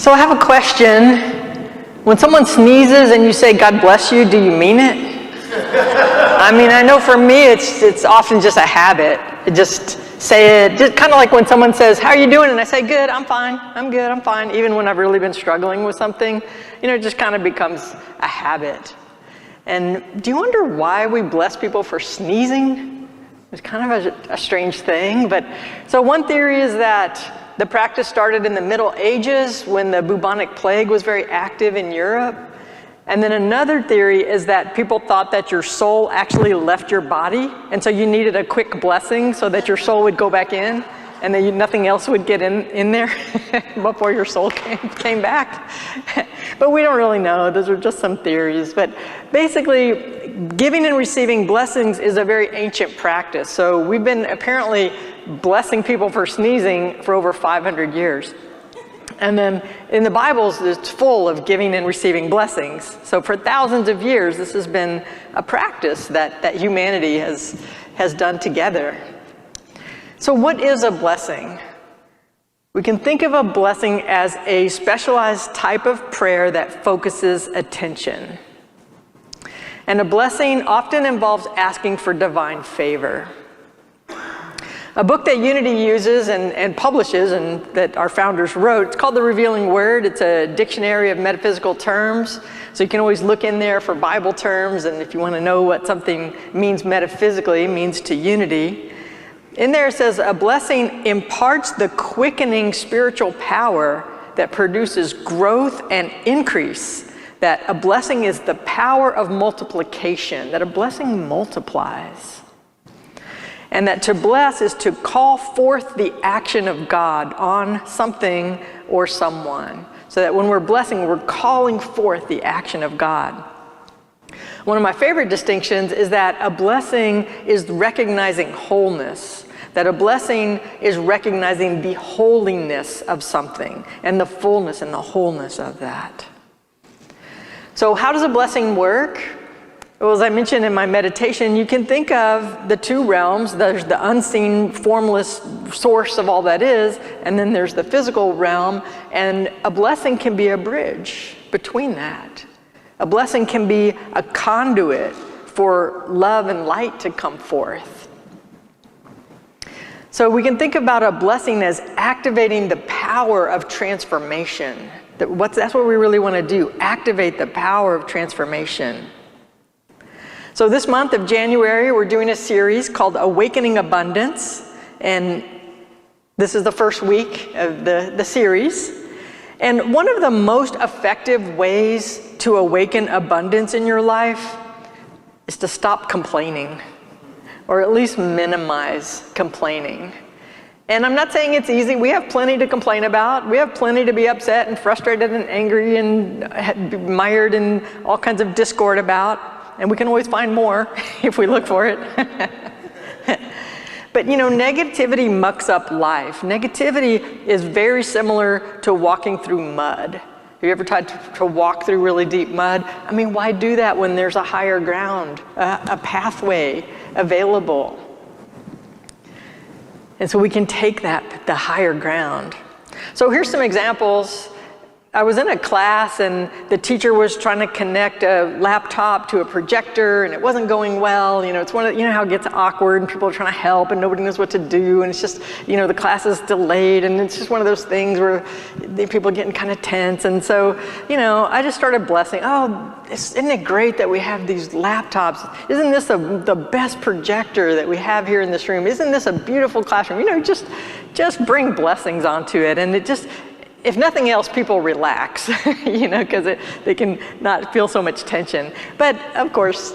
So I have a question. When someone sneezes and you say, God bless you, do you mean it? I mean, I know for me, it's often just a habit. Just say it, just kind of like when someone says, how are you doing? And I say, good, I'm fine, I'm good, I'm fine. Even when I've really been struggling with something, it just kind of becomes a habit. And do you wonder why we bless people for sneezing? It's kind of a strange thing. But so one theory is that the practice started in the Middle Ages when the bubonic plague was very active in Europe. And then another theory is that people thought that your soul actually left your body, and so you needed a quick blessing so that your soul would go back in, and then nothing else would get in there before your soul came back. But we don't really know. Those are just some theories. But basically, giving and receiving blessings is a very ancient practice. So we've been apparently blessing people for sneezing for over 500 years. And then in the Bibles, it's full of giving and receiving blessings. So for thousands of years, this has been a practice that humanity has done together. So what is a blessing? We can think of a blessing as a specialized type of prayer that focuses attention. And a blessing often involves asking for divine favor. A book that Unity uses and publishes, and that our founders wrote, it's called The Revealing Word. It's a dictionary of metaphysical terms. So you can always look in there for Bible terms, and if you want to know what something means metaphysically, it means to unity. In there it says, a blessing imparts the quickening spiritual power that produces growth and increase. That a blessing is the power of multiplication, that a blessing multiplies. And that to bless is to call forth the action of God on something or someone. So that when we're blessing, we're calling forth the action of God. One of my favorite distinctions is that a blessing is recognizing wholeness. That a blessing is recognizing the holiness of something and the fullness and the wholeness of that. So how does a blessing work? Well, as I mentioned in my meditation, you can think of the two realms. There's the unseen, formless source of all that is, and then there's the physical realm, and a blessing can be a bridge between that. A blessing can be a conduit for love and light to come forth. So we can think about a blessing as activating the power of transformation. That's what we really want to do, activate the power of transformation. So this month of January, we're doing a series called Awakening Abundance, and this is the first week of the series. And one of the most effective ways to awaken abundance in your life is to stop complaining, or at least minimize complaining. And I'm not saying it's easy. We have plenty to complain about. We have plenty to be upset and frustrated and angry and mired in all kinds of discord about. And we can always find more if we look for it. But negativity mucks up life. Negativity is very similar to walking through mud. Have you ever tried to walk through really deep mud? I mean, why do that when there's a higher ground, a pathway available? And so we can take the higher ground. So here's some examples. I was in a class and the teacher was trying to connect a laptop to a projector and it wasn't going well. It's one of how it gets awkward and people are trying to help and nobody knows what to do and it's just, the class is delayed and it's just one of those things where people are getting kind of tense. And so, I just started blessing. Oh, isn't it great that we have these laptops? Isn't this the best projector that we have here in this room? Isn't this a beautiful classroom? Just bring blessings onto it, and it just, if nothing else, people relax, because they can not feel so much tension. But of course,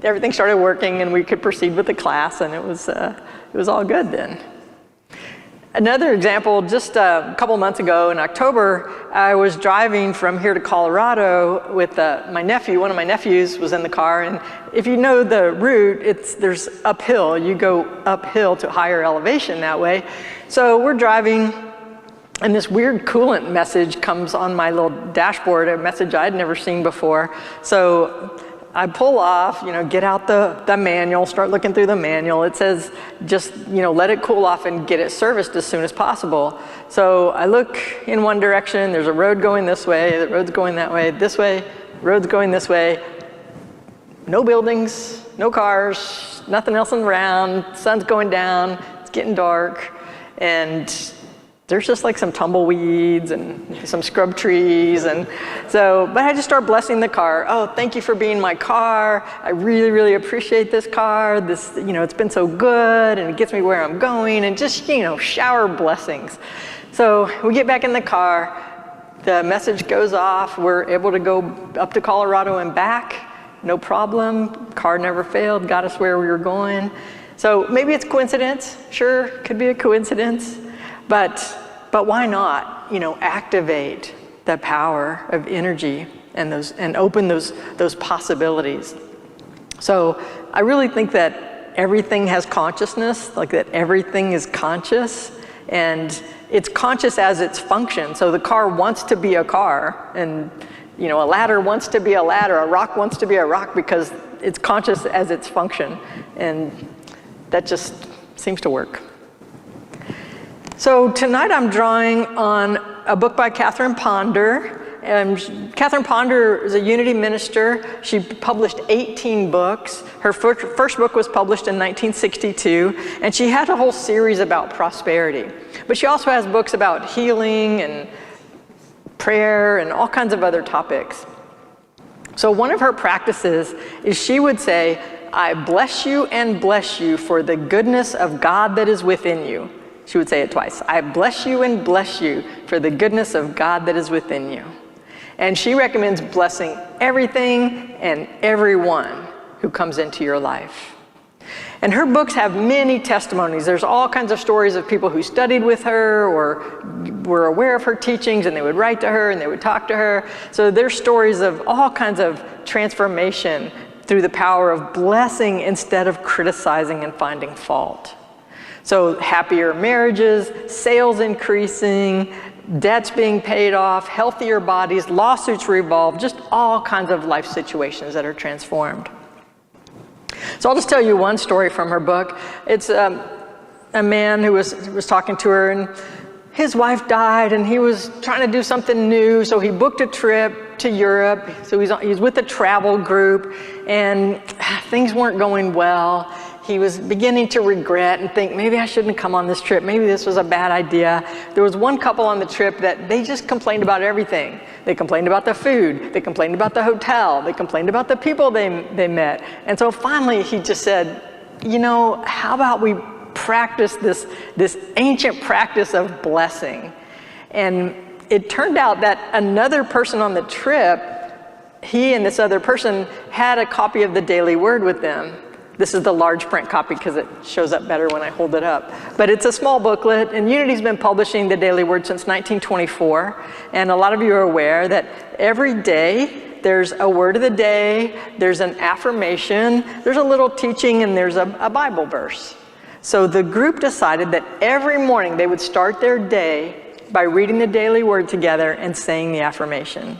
everything started working and we could proceed with the class, and it was all good then. Another example, just a couple months ago in October, I was driving from here to Colorado with my nephew. One of my nephews was in the car, and if you know the route, there's uphill. You go uphill to higher elevation that way. So we're driving, and this weird coolant message comes on my little dashboard, a message I'd never seen before. So I pull off, get out the manual, start looking through the manual. It says just, let it cool off and get it serviced as soon as possible. So I look in one direction, there's a road going this way, the road's going that way, road's going this way. No buildings, no cars, nothing else around, sun's going down, it's getting dark, and there's just like some tumbleweeds and some scrub trees. And so, but I just start blessing the car. Oh, thank you for being my car. I really, really appreciate this car. This, it's been so good and it gets me where I'm going, and just, shower blessings. So we get back in the car, the message goes off. We're able to go up to Colorado and back. No problem. Car never failed, got us where we were going. So maybe it's coincidence. Sure, could be a coincidence. But why not, activate the power of energy and open those possibilities. So I really think that everything has consciousness, like that everything is conscious, and it's conscious as its function. So the car wants to be a car, and a ladder wants to be a ladder, a rock wants to be a rock, because it's conscious as its function, and that just seems to work. So tonight I'm drawing on a book by Catherine Ponder. Catherine Ponder is a Unity minister. She published 18 books. Her first book was published in 1962, and she had a whole series about prosperity. But she also has books about healing and prayer and all kinds of other topics. So one of her practices is she would say, "I bless you and bless you for the goodness of God that is within you." She would say it twice. "I bless you and bless you for the goodness of God that is within you." And she recommends blessing everything and everyone who comes into your life. And her books have many testimonies. There's all kinds of stories of people who studied with her or were aware of her teachings, and they would write to her and they would talk to her. So there's stories of all kinds of transformation through the power of blessing instead of criticizing and finding fault. So happier marriages, sales increasing, debts being paid off, healthier bodies, lawsuits resolved, just all kinds of life situations that are transformed. So I'll just tell you one story from her book. It's a man who was talking to her, and his wife died, and he was trying to do something new, so he booked a trip to Europe. So he's with a travel group, and things weren't going well. He was beginning to regret and think, maybe I shouldn't come on this trip. Maybe this was a bad idea. There was one couple on the trip that they just complained about everything. They complained about the food. They complained about the hotel. They complained about the people they met. And so finally he just said, how about we practice this ancient practice of blessing? And it turned out that another person on the trip, he and this other person had a copy of the Daily Word with them. This is the large print copy because it shows up better when I hold it up. But it's a small booklet, and Unity's been publishing the Daily Word since 1924. And a lot of you are aware that every day there's a word of the day, there's an affirmation, there's a little teaching, and there's a Bible verse. So the group decided that every morning they would start their day by reading the Daily Word together and saying the affirmation.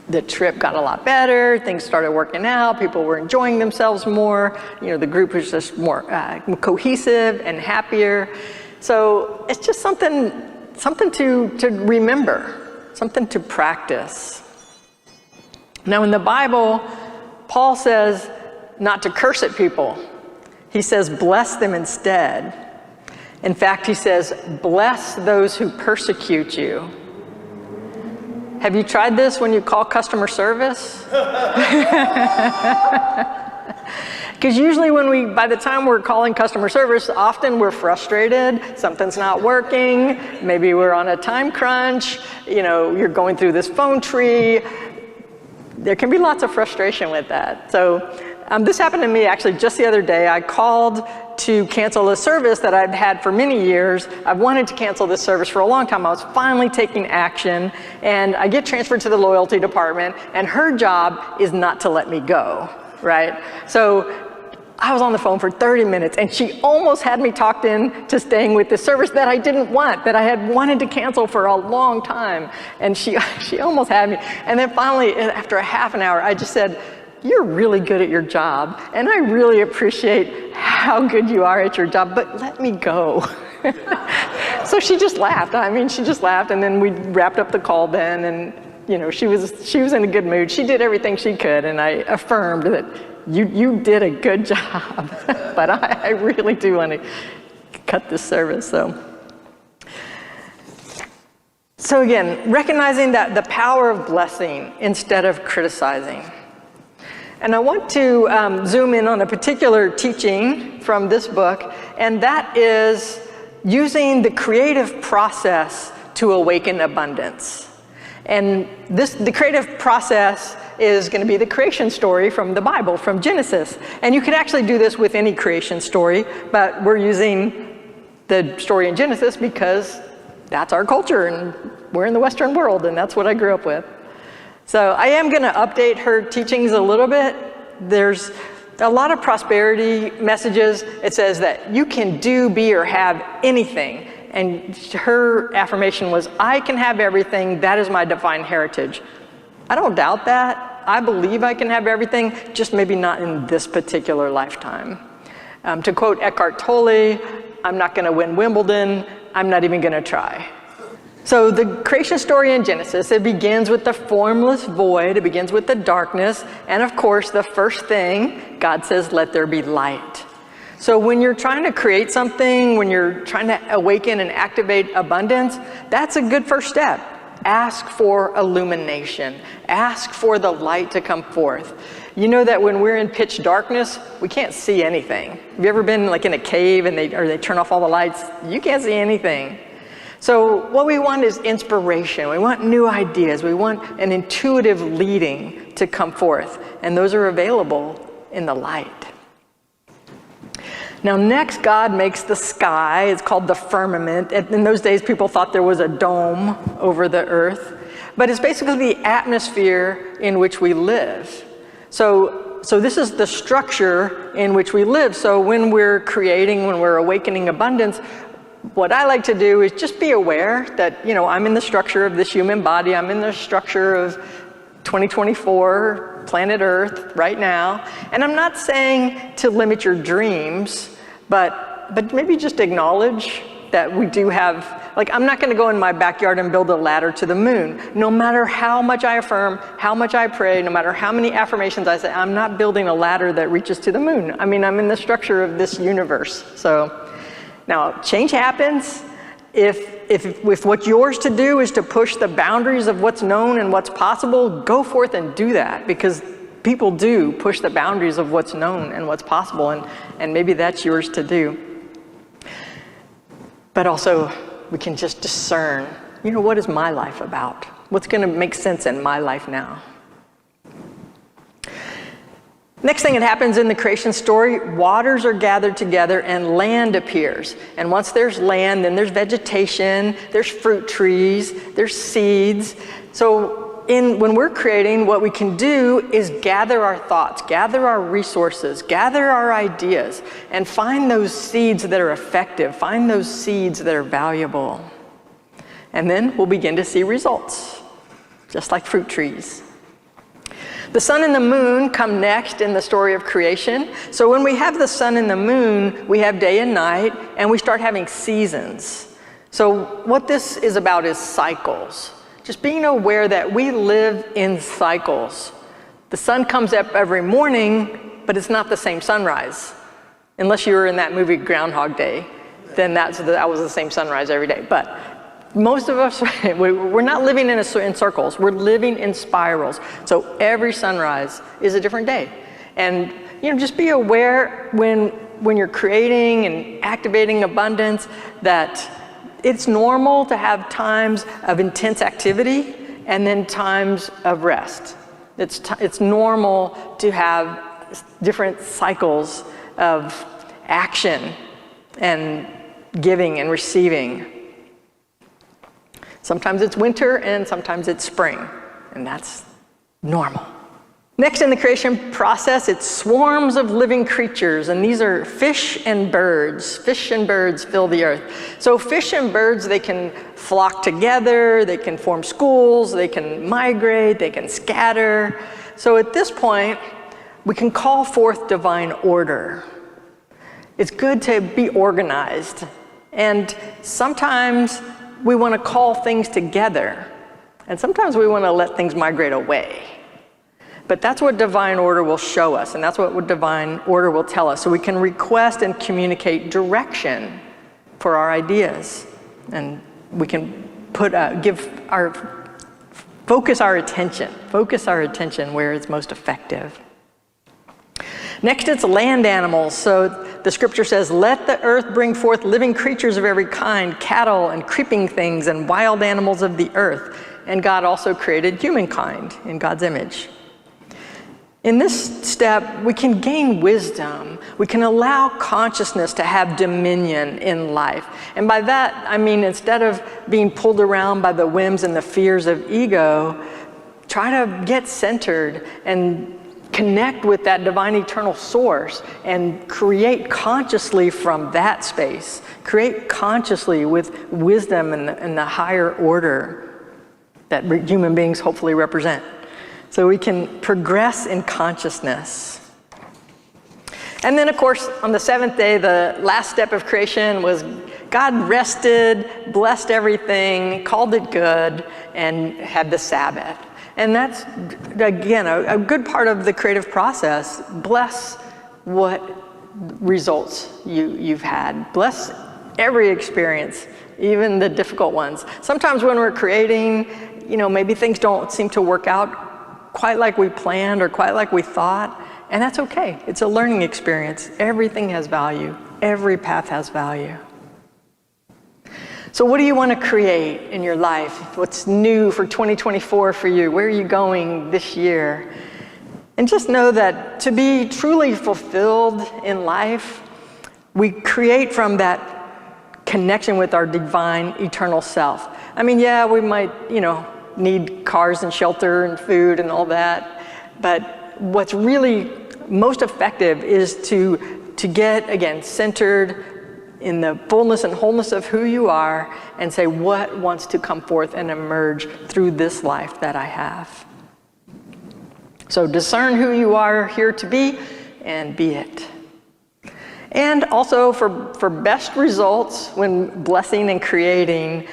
The trip got a lot better, things started working out, people were enjoying themselves more, the group was just more cohesive and happier. So it's just something to remember, something to practice. Now in the Bible, Paul says not to curse at people. He says bless them instead. In fact, he says bless those who persecute you. Have you tried this when you call customer service? Because usually by the time we're calling customer service, often we're frustrated, something's not working, maybe we're on a time crunch, you're going through this phone tree. There can be lots of frustration with that. So this happened to me actually just the other day. I called to cancel a service that I've had for many years. I've wanted to cancel this service for a long time. I was finally taking action, and I get transferred to the loyalty department, and her job is not to let me go, right? So I was on the phone for 30 minutes, and she almost had me talked in to staying with this service that I didn't want, that I had wanted to cancel for a long time. And she almost had me. And then finally, after a half an hour, I just said, you're really good at your job, and I really appreciate how good you are at your job, but let me go. So she just laughed. I mean, she just laughed, and then we wrapped up the call then, and she was in a good mood. She did everything she could, and I affirmed that you did a good job, but I really do want to cut this service. So again, recognizing that the power of blessing instead of criticizing. And I want to zoom in on a particular teaching from this book, and that is using the creative process to awaken abundance. And the creative process is going to be the creation story from the Bible, from Genesis. And you can actually do this with any creation story, but we're using the story in Genesis because that's our culture, and we're in the Western world, and that's what I grew up with. So I am going to update her teachings a little bit. There's a lot of prosperity messages. It says that you can do, be, or have anything. And her affirmation was, I can have everything. That is my divine heritage. I don't doubt that. I believe I can have everything, just maybe not in this particular lifetime. To quote Eckhart Tolle, I'm not going to win Wimbledon. I'm not even going to try. So the creation story in Genesis, it begins with the formless void. It begins with the darkness. And of course, the first thing, God says, let there be light. So when you're trying to create something, when you're trying to awaken and activate abundance, that's a good first step. Ask for illumination. Ask for the light to come forth. You know that when we're in pitch darkness, we can't see anything. Have you ever been like in a cave and they turn off all the lights? You can't see anything. So what we want is inspiration. We want new ideas. We want an intuitive leading to come forth. And those are available in the light. Now next, God makes the sky. It's called the firmament. In those days, people thought there was a dome over the earth. But it's basically the atmosphere in which we live. So this is the structure in which we live. So when we're creating, when we're awakening abundance, what I like to do is just be aware that, I'm in the structure of this human body. I'm in the structure of 2024, planet Earth, right now. And I'm not saying to limit your dreams, but maybe just acknowledge that we do have, I'm not going to go in my backyard and build a ladder to the moon. No matter how much I affirm, how much I pray, no matter how many affirmations I say, I'm not building a ladder that reaches to the moon. I mean, I'm in the structure of this universe. So now, change happens. If what's yours to do is to push the boundaries of what's known and what's possible, go forth and do that, because people do push the boundaries of what's known and what's possible, and maybe that's yours to do. But also, we can just discern, what is my life about? What's going to make sense in my life now? Next thing that happens in the creation story, waters are gathered together and land appears. And once there's land, then there's vegetation, there's fruit trees, there's seeds. So when we're creating, what we can do is gather our thoughts, gather our resources, gather our ideas, and find those seeds that are effective, find those seeds that are valuable. And then we'll begin to see results, just like fruit trees. The sun and the moon come next in the story of creation. So when we have the sun and the moon, we have day and night, and we start having seasons. So what this is about is cycles. Just being aware that we live in cycles. The sun comes up every morning, but it's not the same sunrise. Unless you were in that movie Groundhog Day, then that was the same sunrise every day. But most of us, we're not living in circles. We're living in spirals. So every sunrise is a different day. And just be aware when you're creating and activating abundance that it's normal to have times of intense activity and then times of rest. It's normal to have different cycles of action and giving and receiving. Sometimes it's winter and sometimes it's spring, and that's normal. Next in the creation process, it's swarms of living creatures, and these are fish and birds. Fish and birds fill the earth. So fish and birds, they can flock together, they can form schools, they can migrate, they can scatter. So at this point, we can call forth divine order. It's good to be organized. And sometimes we want to call things together. And sometimes we want to let things migrate away. But that's what divine order will show us, and that's what divine order will tell us. So we can request and communicate direction for our ideas. And we can focus our attention where it's most effective. Next, it's land animals. So the scripture says, let the earth bring forth living creatures of every kind, cattle and creeping things and wild animals of the earth. And God also created humankind in God's image. In this step, we can gain wisdom. We can allow consciousness to have dominion in life. And by that, I mean, instead of being pulled around by the whims and the fears of ego, try to get centered and connect with that divine eternal source and create consciously from that space. Create consciously with wisdom and the higher order that human beings hopefully represent. So we can progress in consciousness. And then, of course, on the seventh day, the last step of creation was God rested, blessed everything, called it good, and had the Sabbath. And that's, again, a good part of the creative process. Bless what results you've had. Bless every experience, even the difficult ones. Sometimes when we're creating, maybe things don't seem to work out quite like we planned or quite like we thought, and that's okay. It's a learning experience. Everything has value. Every path has value. So what do you want to create in your life? What's new for 2024 for you? Where are you going this year? And just know that to be truly fulfilled in life, we create from that connection with our divine eternal self. I mean, yeah, we might, need cars and shelter and food and all that, but what's really most effective is to get, again, centered in the fullness and wholeness of who you are and say what wants to come forth and emerge through this life that I have. So discern who you are here to be and be it. And also for best results when blessing and creating,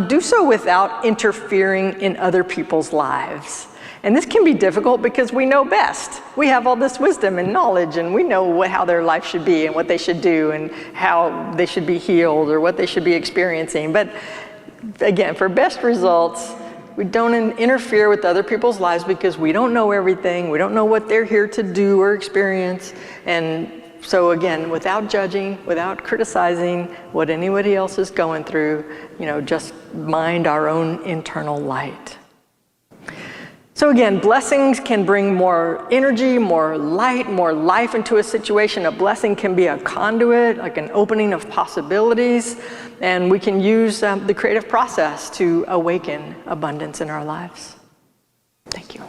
do so without interfering in other people's lives. And this can be difficult because we know best. We have all this wisdom and knowledge, and we know how their life should be and what they should do and how they should be healed or what they should be experiencing. But again, for best results, we don't interfere with other people's lives because we don't know everything. We don't know what they're here to do or experience. And so again, without judging, without criticizing what anybody else is going through, just mind our own internal light. So again, blessings can bring more energy, more light, more life into a situation. A blessing can be a conduit, like an opening of possibilities, and we can use the creative process to awaken abundance in our lives. Thank you.